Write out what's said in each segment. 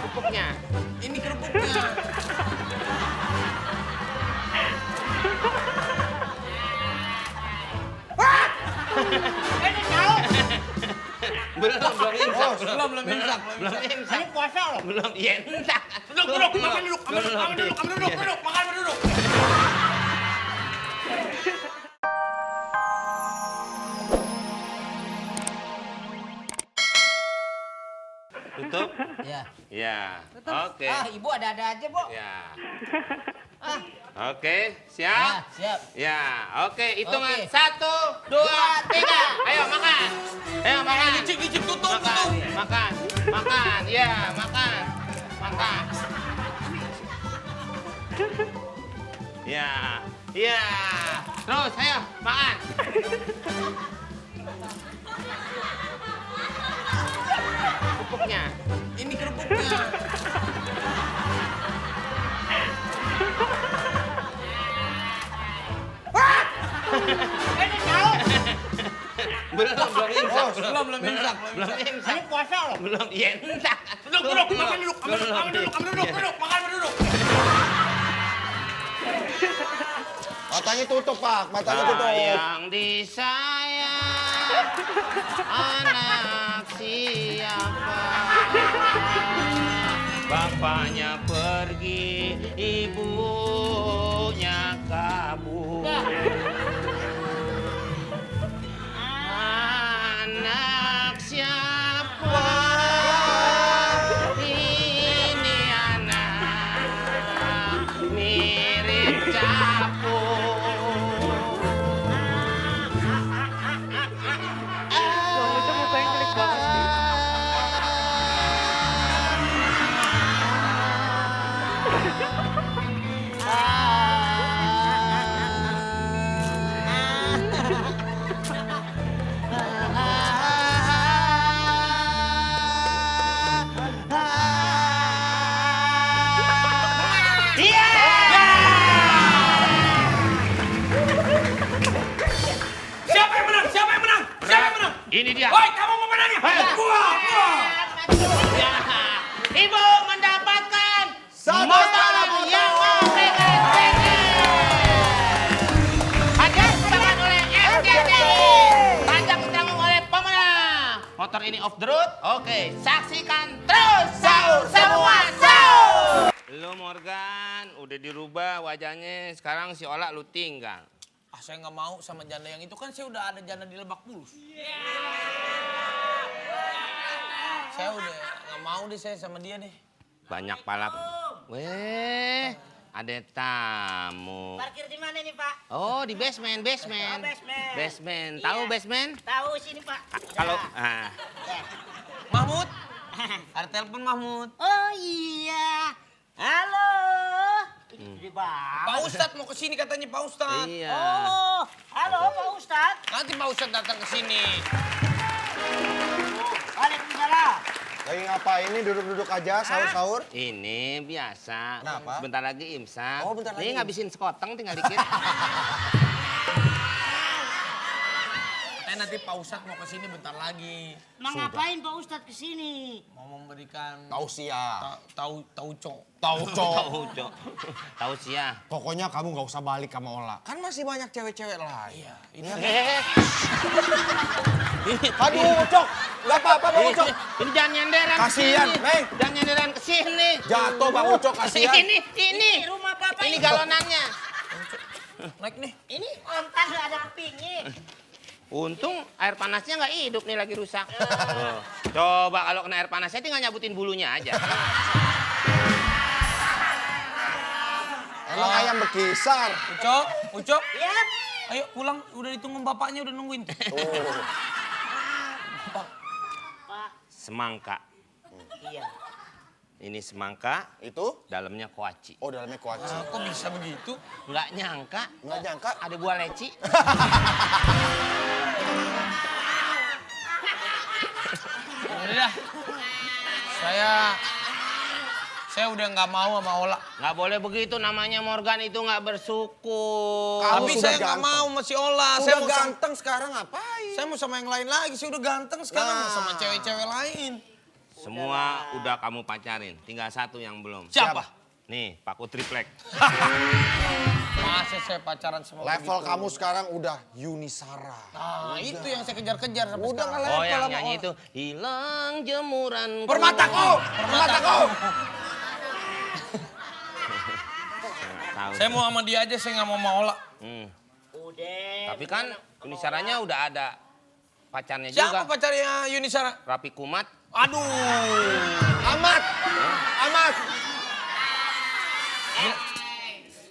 Kerupuknya. Ini kerupuknya. Ini tahu. Belum imsak. Belum imsak. Belum imsak. Ini puasa loh. Belum, iya imsak. Duduk, makan duduk, makan duduk. Tutup? Ya. Ya. Tutup. Oke. Ah, ibu ada-ada aja, Bu. Ya. Ah, Oke, ya, siap? siap. Ya, oke. Hitungan. Oke. 1, 2, 3. Ayo makan. Ayo makan. Licik, tutup. Makan. Makan. Ya, makan. Makan. Ya. Ya. Terus, ayo makan. Kerupuknya. Ini kerupuknya. Ini tahu. Belum imsak. Belum imsak. Belum imsak. Ini puasa loh. Belum, iya imsak. Duduk, makan duduk, makan duduk. Matanya tutup, Pak. Matanya tutup. Sayang disayang anak siapa? Bapaknya pergi, ibunya kabur. Anak siapa? Ini anak mirip capung. Itu mukanya jelek banget sih. Siapa yang menang? Ini dia. Woi, kamu pemenangnya. Buah. Ya. Ibu mendapatkan Satu motor motor. yang menggeger. Hadiah dipegang oleh FGD. Pajak ditanggung oleh pemenang. Motor ini off the road. Oke, saksikan terus sahur semua sahur. Lu Morgan, udah dirubah wajahnya. Sekarang si Ola lu tinggal. Ah, saya nggak mau sama janda yang itu, kan saya udah ada janda di Lebak Bulus. Saya udah nggak mau deh saya sama dia deh. Banyak palap. Weh, ada tamu. Parkir di mana nih, Pak? Oh, di basement. Oh, basement. Basement. Iya. Tahu basement? Tahu sini, Pak. Kalau Ya. Ya. Mahmud, ada telepon Mahmud. Oh iya. Halo. Gede banget. Pak Ustadz mau kesini katanya Pak Ustadz. iya. Oh, halo Pak Ustadz. Nanti Pak Ustadz datang ke sini. Waalaikumsalam. Lagi ngapain ini duduk-duduk aja sahur-sahur? Ini biasa. Kenapa? Sebentar lagi imsak. Oh, bentar lagi. Ini ngabisin sekoteng tinggal dikit. Katanya nanti Pak Ustadz mau kesini bentar lagi. Mau ngapain Pak Ustadz kesini? Mau memberikan Tausiah. tauco. Tahu, Cok. Tahu sih ya. Pokoknya kamu nggak usah balik sama Ola. Kan masih banyak cewek-cewek lain. Iya, ini Aduh, Cok. Nggak apa-apa, Bang Ucok. Ini jangan nyenderan. Kasihan, kesini. Neng. Jangan nyenderan ke sini. Jatuh, Bang Ucok. Kasihan. Ini rumah Bapak ini galonannya. naik nih. Ini ontas nggak ada kepingin. Untung air panasnya nggak hidup nih, lagi rusak. Oh. Coba kalau kena air panasnya tinggal nyabutin bulunya aja. Emang ayam berkisar. Ucok. Ya. Ayo pulang, udah ditunggu bapaknya, udah nungguin. Oh. Pak. Semangka. Iya. Ini semangka, Itu? dalamnya kuaci. Oh, dalamnya kuaci. Kok bisa begitu? Nggak nyangka Nggak nyangka. ada buah leci. Udah. Saya udah nggak mau sama Ola. Nggak boleh begitu, namanya Morgan itu nggak bersyukur. Kamu Tapi sudah saya nggak ganteng. mau sama si Ola. Udah Saya mau ganteng sekarang ngapain? saya mau sama yang lain lagi. Saya udah ganteng sekarang mau sama cewek-cewek lain. Semua udah kamu pacarin, tinggal satu yang belum. Siapa? Nih, Paku Triplek. Masa saya pacaran sama Level begitu? kamu sekarang udah Yunisara. Nah, itu yang saya kejar-kejar sampai Udah sekarang. nggak Oh, level yang sama nyanyi Ola. itu hilang jemuran. Permataku! Permataku! Tahu. Saya mau sama dia aja, saya nggak mau sama Ola. Udah. Tapi kan Yunisaranya udah ada pacarnya Siapa juga. pacarnya Yunisara? Rapi Kumat. Aduh. Amat! Amat!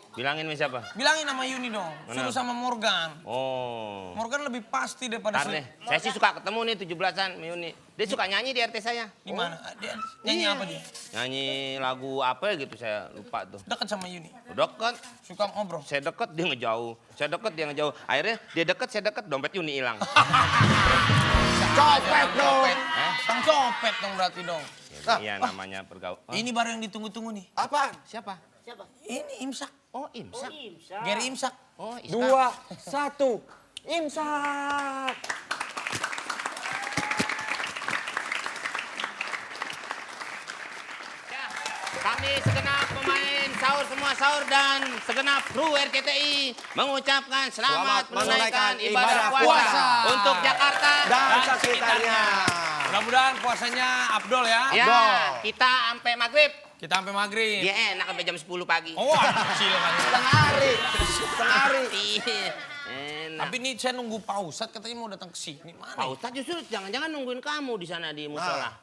Bilangin sama siapa? Bilangin sama Yuni dong. Suruh Kenapa? sama Morgan. Oh. Morgan lebih pasti daripada Ntar deh, saya sih suka ketemu nih 17-an Yuni. Dia suka nyanyi di RT saya. Gimana? Dia nyanyi apa dia? Nyanyi lagu apa gitu saya lupa tuh. Deket sama Yuni. Deket, Suka ngobrol. saya deket dia ngejauh. Saya deket dia ngejauh. Akhirnya dia deket, saya deket, dompet Yuni hilang. Copet dong! Kang copet dong berarti dong. Iya namanya pergaul. Ini baru yang ditunggu-tunggu nih. Apa? Siapa? Siapa? Ini Imsak. Oh Imsak. Imsak. Gary Imsak. Oh Iska. 2, 1, imsak! Ya, kami segenap pemain sahur semua sahur dan segenap kru RCTI mengucapkan selamat menunaikan ibadah puasa untuk Jakarta Dan sekitarnya. Mudah-mudahan puasanya Abdul ya. Ya, Abdul. kita sampai maghrib. Kita sampai maghrib. Ya enak sampai jam 10 pagi. Oh, kecil kan. Setengah hari. Setengah hari. Iya, enak. Tapi ini saya nunggu Pak Ustadz katanya mau datang ke sini. Mana? Pak Ustadz justru jangan-jangan nungguin kamu di sana di musola.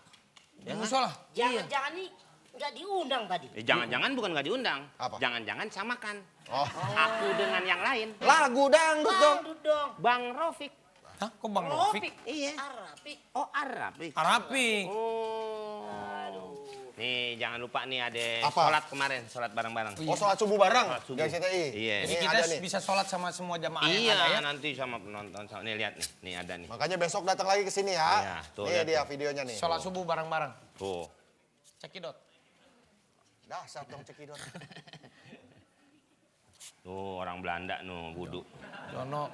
Ya, musola. Jangan-jangan nih nggak diundang tadi. Jangan-jangan bukan nggak diundang. Apa? Jangan-jangan samakan. Oh. Aku dengan yang lain. Lagu dangdut dong. Dangdut dong. Bang Rofik. Hah? Kok Bang Rofik? Iya. Arapik. Oh Arabik. Arapi. Oh. Nih jangan lupa nih ada Apa? sholat kemarin, sholat bareng-bareng. Oh, sholat subuh bareng Sholat subuh. di RCTI. Iya. Jadi Ini kita ada nih. bisa sholat sama semua jamaah Iya, yang ada ya. nanti sama penonton. Nih lihat nih, nih ada nih. Makanya besok datang lagi ke sini ya. Iya, tuh, Nih lihat dia tuh. videonya nih. Sholat subuh bareng-bareng. Tuh. Cekidot. Dasar dong cekidot. Tuh orang Belanda no wudhu. Jono.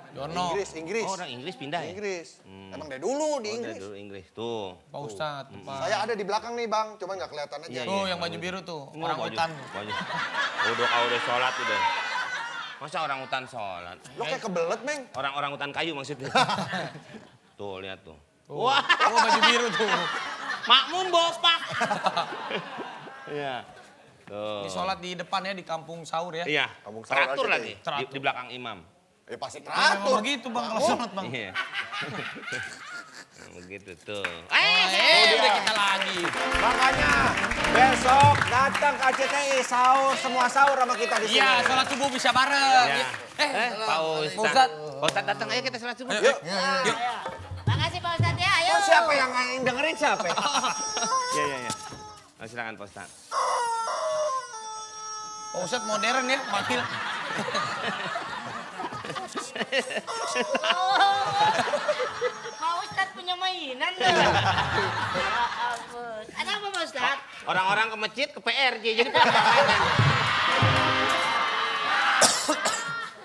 Inggris. Oh orang Inggris pindah ya? Inggris. Emang dari dulu di Oh, dari Inggris. dulu Inggris. Tuh. Pak Ustadz. Pak. Saya ada di belakang nih bang, cuman nggak kelihatan aja. Iya, Tuh yang baju biru tuh. Oh, Orang baju- hutan. Baju. Udah kau udah sholat udah. Masa orang hutan sholat? Lo kayak kebelet meng. Orang-orang hutan kayu maksudnya. Tuh lihat tuh. Tuh. Wah, Oh baju biru tuh. makmum bopak. Iya. Tuh. Ini sholat di depan ya di kampung sahur ya. Iya. Kampung Sahur Teratur aja lagi tuh. di belakang imam. Ya pasti Ya, memang teratur. begitu bang kalau sholat bang. Iya. Nah, begitu tuh. Udah kita lagi. Makanya besok datang ke RCTI sahur semua sahur sama kita di sini. Iya sholat subuh bisa bareng. Ya. Pak Ustadz. Ustadz. Pak Ustadz datang ayo kita sholat subuh. Yuk. Ayo. Makasih Pak Ustadz ya. Ayo. Oh, siapa yang dengerin siapa? Iya, iya, iya. Oh, silakan Pak Ustadz. Pak Ustadz modern ya manggil. Pak Ustadz punya mainan tuh. Ya ampun. Ada apa Pak Ustadz? Orang-orang ke masjid ke PRJ jadi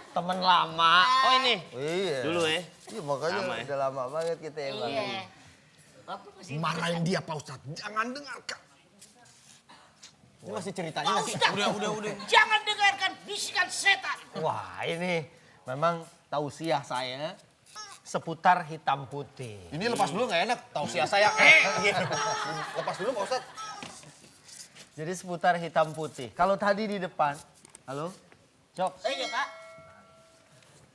Temen lama. Oh ini Iya. dulu ya. Iya makanya Lama ya? udah lama banget kita yang lalu. Iya. Waktu masih Marahin dia Pak Ustadz, jangan dengarkan. Ini masih ceritanya Pak nggak sih? Ustadz. Udah. Jangan dengarkan bisikan setan. Wah ini memang tausiah saya seputar hitam putih. Ini lepas dulu nggak enak, tausiah saya. Lepas dulu Pak Ustadz. Jadi seputar hitam putih. Kalau tadi di depan, halo, Cok. Iya Pak.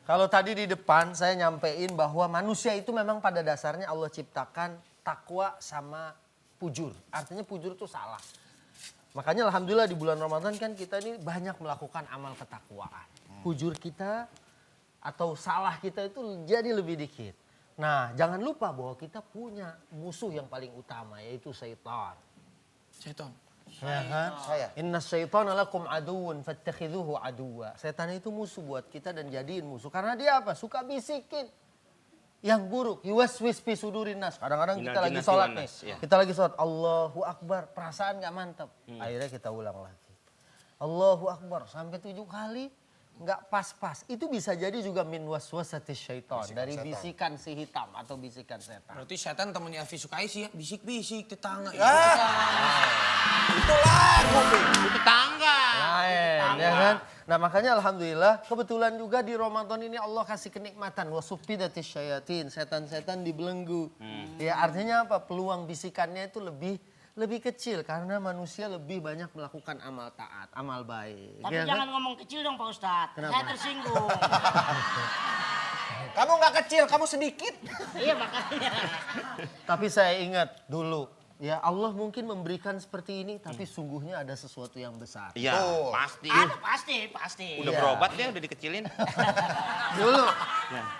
Kalau tadi di depan saya nyampein bahwa manusia itu memang pada dasarnya Allah ciptakan takwa sama pujur. Artinya pujur itu salah. Makanya alhamdulillah di bulan Ramadan kan kita ini banyak melakukan amal ketakwaan. Pujur kita atau salah kita itu jadi lebih dikit. Nah jangan lupa bahwa kita punya musuh yang paling utama yaitu syaitan. Seton. Ya kan? Saya. Inna syaitana lakum aduun fattakhidhuhu aduwa. Setan itu musuh buat kita dan jadiin musuh. Karena dia apa? Suka bisikin. yang buruk. Yuwaswis fi sudurin nas. Kadang-kadang kita lagi Jinnah-jinnah sholat nih. nas, ya. Kita lagi sholat, Allahu Akbar, perasaan nggak mantap. Akhirnya kita ulang lagi. Allahu Akbar, sampai 7 kali nggak pas-pas. Itu bisa jadi juga min waswasatis syaitan. Dari bisikan si hitam atau bisikan setan. Berarti setan temennya Elvi Sukaisi ya, bisik-bisik tetangga. Itu lagu, Pi. Itu tangga. Lain, ya kan? Nah makanya alhamdulillah kebetulan juga di Ramadan ini Allah kasih kenikmatan. Wasufidatis syayatin, setan-setan dibelenggu. Ya artinya apa? Peluang bisikannya itu lebih kecil karena manusia lebih banyak melakukan amal taat, amal baik. Tapi ya jangan kan? ngomong kecil dong Pak Ustadz. Kenapa? Saya tersinggung. Kamu nggak kecil, kamu sedikit. Iya makanya. Tapi saya ingat dulu, ya Allah mungkin memberikan seperti ini, tapi sungguhnya ada sesuatu yang besar. Iya, Tuh. pasti. Ada pasti. Udah Iya. berobat dia, udah dikecilin.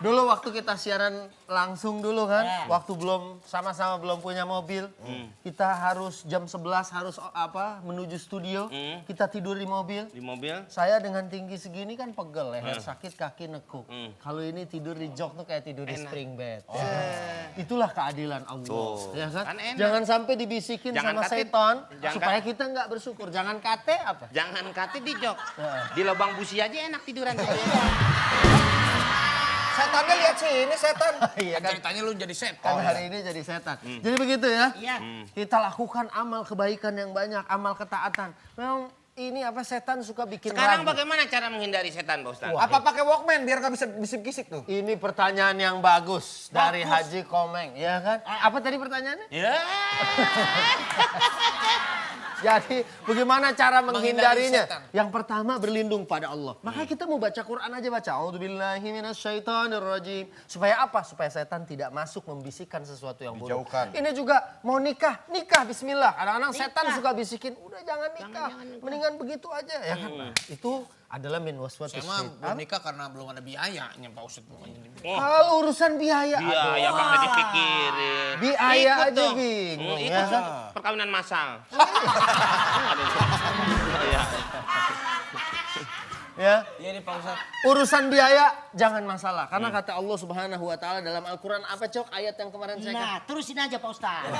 Dulu waktu kita siaran langsung dulu kan, Ya. waktu sama-sama belum punya mobil, kita harus jam 11 harus menuju studio, kita tidur di mobil. Di mobil. Saya dengan tinggi segini kan pegel, leher sakit, kaki nekuk. Kalau ini tidur di jok tuh kayak tidur di spring bed. Itulah keadilan Allah. Tuh. Ya kan? Kan enak. Jangan sampai dibisikin Jangan sama kate- setan jangan supaya kita nggak bersyukur. Jangan kate apa? Jangan kate di jok. Ya. Di lubang busi aja enak tiduran. Setannya lihat sini, setan. Iya Kan kan? ceritanya lu jadi setan. Kan hari ini jadi setan. Jadi begitu ya. Iya. Kita lakukan amal kebaikan yang banyak, amal ketaatan. Memang ini setan suka bikin Sekarang ragu. bagaimana cara menghindari setan, Pak Ustaz? Apa pakai Walkman biar nggak bisa bisik-bisik tuh? Ini pertanyaan yang bagus dari Haji Komeng, ya kan? Apa tadi pertanyaannya? Ya. Jadi bagaimana cara Menghindari menghindarinya? setan. Yang pertama berlindung pada Allah. Makanya kita mau baca Quran aja baca. A'udzubillahi minasyaitonirrajim. Supaya apa? Supaya setan tidak masuk membisikkan sesuatu yang buruk. Dijauhkan. Ini juga mau nikah bismillah. Kadang-kadang setan suka bisikin, udah jangan nikah. Mendingan begitu aja ya kan. Nah, itu adalah min waswasis Saya mah syaitan. belum nikah karena belum ada biayanya Pak Ustadz pokoknya. Kalau urusan biaya, Iya, ya pakai dipikirin. biaya Ikut aja dong. bingung Ikut ya kan. dong. Perkawinan massal. Ya. Iya nih Pak Ustadz. Urusan biaya jangan masalah. Karena kata Allah Subhanahu wa taala dalam Al-Qur'an apa Cok ayat yang kemarin saya Nah, terusin aja Pak Ustadz.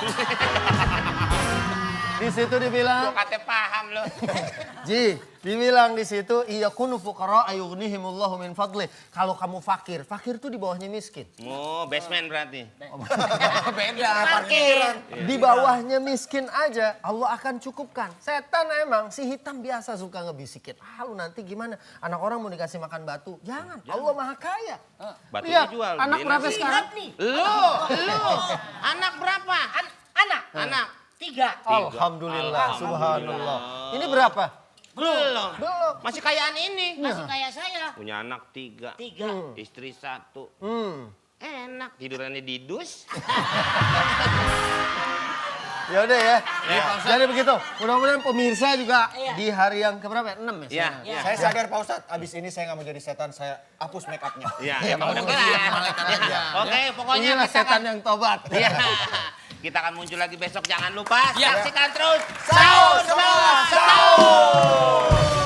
di situ dibilang Gua kate paham loh. dibilang di situ iyakunu fuqara ayughnihimullahu min fadli. Kalau kamu fakir tuh di bawahnya miskin. Oh, basement berarti. Beda. Parkir. Di bawahnya miskin aja Allah akan cukupkan. Setan emang si hitam biasa suka ngebisikin. Lu nanti gimana? Anak orang mau dikasih makan batu. Jangan. Allah Maha Kaya. Batunya Lihat, jual, anak beliin berapa aja. sekarang? Ingat nih. Lu. Anak berapa? Anak. Anak. 3. Alhamdulillah, subhanallah. Ini berapa? Belum. Belum. Masih kayaan ini. Masih kayak saya. Punya anak 3. 3. Istri 1. Hmm. Enak tidurannya di dus. Ya udah ya. Jadi begitu. Mudah-mudahan pemirsa juga Iya. di hari yang keberapa? 6 ya? Iya. Iya. Saya sadar Pak Ustadz, abis ini saya nggak mau jadi setan, saya hapus make upnya. Iya, emang udah kelar. Oke, pokoknya Inilah kita setan akan yang tobat. Iya. Kita akan muncul lagi besok. Jangan lupa Iya. saksikan terus. Sahur semua sahur.